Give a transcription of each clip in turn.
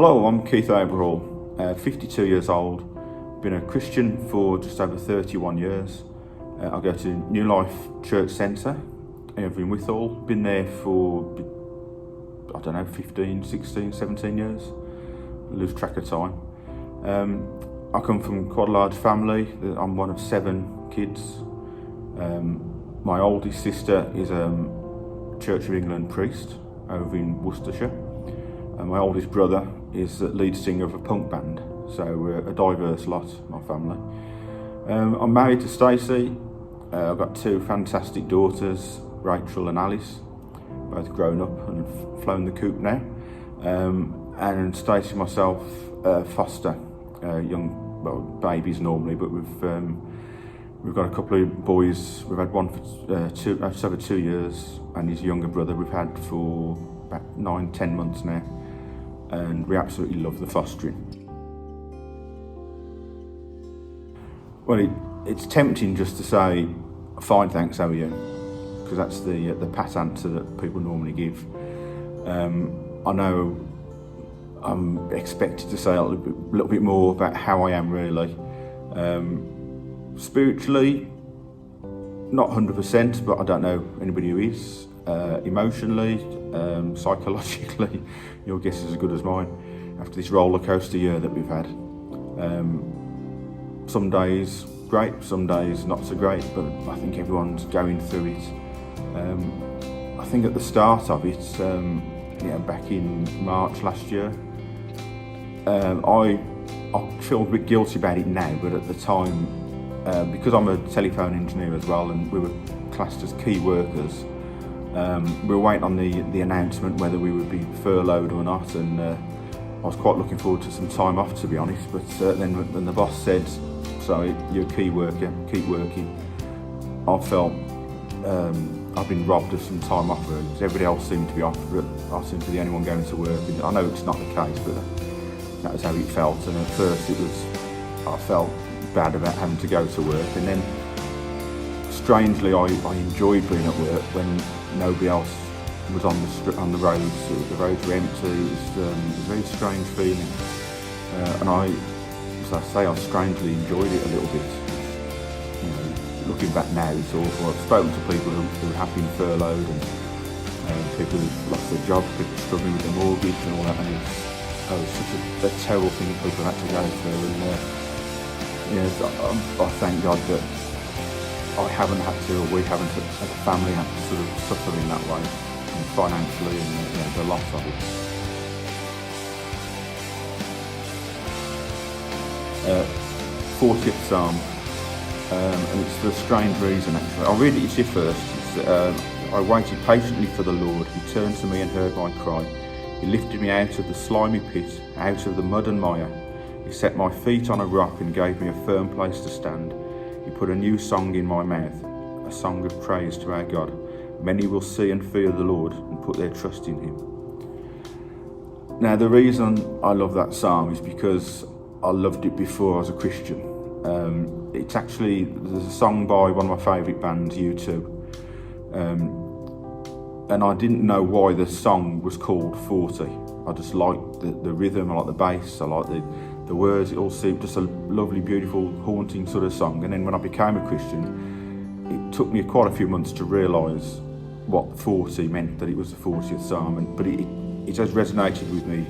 Hello, I'm Keith Aberhall, 52 years old, been a Christian for just over 31 years. I go to New Life Church Centre over in Withall, been there for, 15, 16, 17 years, lose track of time. I come from quite a large family. I'm one of 7 kids. My oldest sister is a Church of England priest over in Worcestershire. And my oldest brother is the lead singer of a punk band, so we're a diverse lot, my family. I'm married to Stacey. I've got 2 fantastic daughters, Rachel and Alice, both grown up and flown the coop now. And Stacey and myself foster young babies normally, but we've got a couple of boys. We've had one for just over 2 years, and his younger brother we've had for about 9-10 months now. And we absolutely love the fostering. Well, it's tempting just to say, fine, thanks, how are you? Because that's the pat answer that people normally give. I know I'm expected to say a little bit more about how I am really. Spiritually, not 100%, but I don't know anybody who is. Emotionally, psychologically, your guess is as good as mine after this roller coaster year that we've had. Some days great, some days not so great, but I think everyone's going through it. I think at the start of it, back in March last year, I feel a bit guilty about it now, but at the time, because I'm a telephone engineer as well, and we were classed as key workers, we were waiting on the announcement whether we would be furloughed or not, and I was quite looking forward to some time off, to be honest, but then when the boss said, sorry, you're a key worker, keep working, I felt I've been robbed of some time off, really, because everybody else seemed to be off, but I seemed to be the only one going to work. And I know it's not the case, but that was how it felt, and at first I felt bad about having to go to work, and then strangely I enjoyed being at work when nobody else was on the roads. The roads were empty. It was a very strange feeling, and as I say, I strangely enjoyed it a little bit. Looking back now, it's awful. I've spoken to people who have been furloughed, and people who've lost their jobs, people struggling with their mortgage and all that, and it's such a terrible thing that people have had to go through. And I thank God that I haven't had to, or we haven't as a family had to sort of suffer in that way, and financially, and the loss of it. 40th Psalm, and it's for a strange reason actually. I'll read it to you first. I waited patiently for the Lord. He turned to me and heard my cry. He lifted me out of the slimy pit, out of the mud and mire. He set my feet on a rock and gave me a firm place to stand. He put a new song in my mouth, a song of praise to our God. Many will see and fear the Lord and put their trust in him. Now, the reason I love that psalm is because I loved it before I was a Christian. It's actually, there's a song by one of my favourite bands, U2, and I didn't know why the song was called 40. I just liked the rhythm, I like the bass, I like the words. It all seemed just a lovely, beautiful, haunting sort of song. And then when I became a Christian, it took me quite a few months to realise what 40 meant, that it was the 40th Psalm. But it has resonated with me,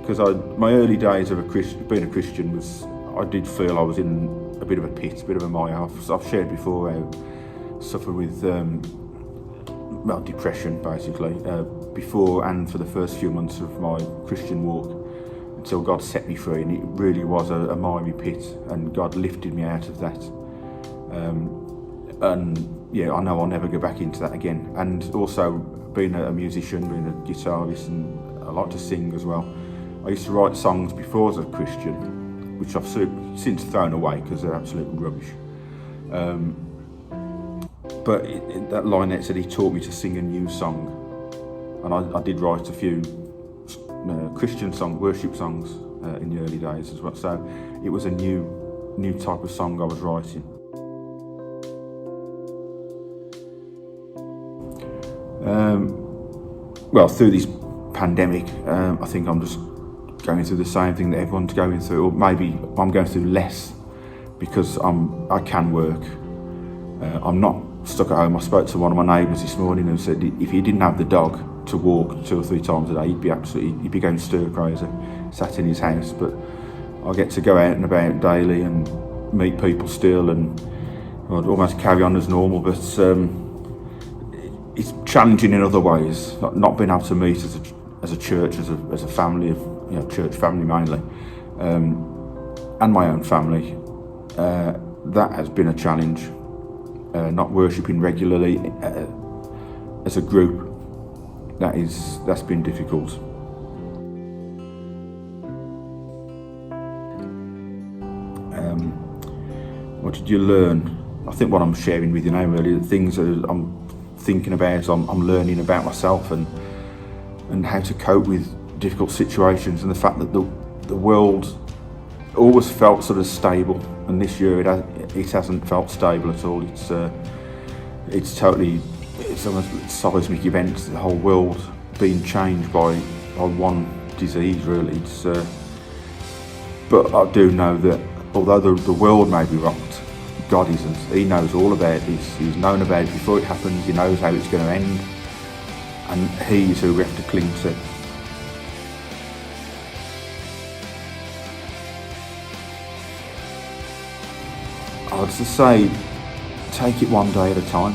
because my early days of being a Christian was, I did feel I was in a bit of a pit, a bit of a mire. I've shared before how I suffered with depression, basically, before and for the first few months of my Christian walk, until God set me free, and it really was a miry pit, and God lifted me out of that. And yeah, I know I'll never go back into that again. And also, being a musician, being a guitarist, and I like to sing as well. I used to write songs before I was a Christian, which I've since thrown away because they're absolute rubbish. But that line that said, he taught me to sing a new song, and I did write a few Christian songs, worship songs in the early days as well. So it was a new type of song I was writing. Well, through this pandemic, I think I'm just going through the same thing that everyone's going through, or maybe I'm going through less because I can work. I'm not stuck at home. I spoke to one of my neighbours this morning who said if he didn't have the dog to walk 2 or 3 times a day, he'd be going stir crazy, sat in his house. But I get to go out and about daily and meet people still, and I'd almost carry on as normal. But it's challenging in other ways. Not being able to meet as a church, as a family of church family mainly, and my own family. That has been a challenge. Not worshipping regularly as a group. That's been difficult. What did you learn? I think what I'm sharing with you now really, the things that I'm thinking about, I'm learning about myself and how to cope with difficult situations, and the fact that the world always felt sort of stable, and this year it hasn't felt stable at all. It's almost a seismic event, the whole world being changed by one disease really. But I do know that although the world may be rocked, God isn't. He knows all about this. He's known about it before it happens. He knows how it's going to end, and He's who we have to cling to. I'd just say, take it one day at a time.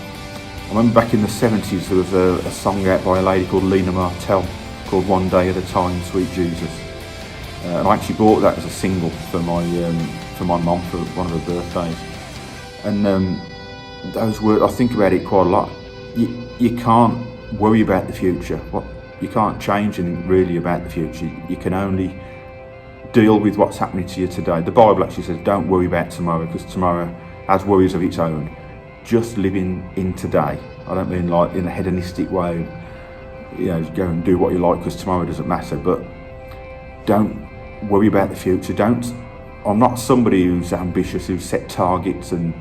I remember back in the 70s there was a song out by a lady called Lena Martell called One Day at a Time, Sweet Jesus. And I actually bought that as a single for my mum for one of her birthdays. And those words, I think about it quite a lot. You can't worry about the future. You can't change anything really about the future. You can only deal with what's happening to you today. The Bible actually says don't worry about tomorrow, because tomorrow has worries of its own. Just living in today. I don't mean like in a hedonistic way, go and do what you like because tomorrow doesn't matter, but don't worry about the future. I'm not somebody who's ambitious, who's set targets and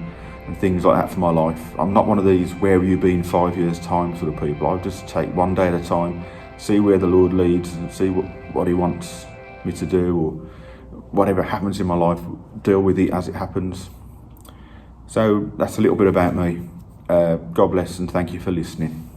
things like that for my life. I'm not one of these where will you be in 5 years time sort of people. I just take one day at a time, see where the Lord leads and see what He wants me to do, or whatever happens in my life, deal with it as it happens. So that's a little bit about me. God bless and thank you for listening.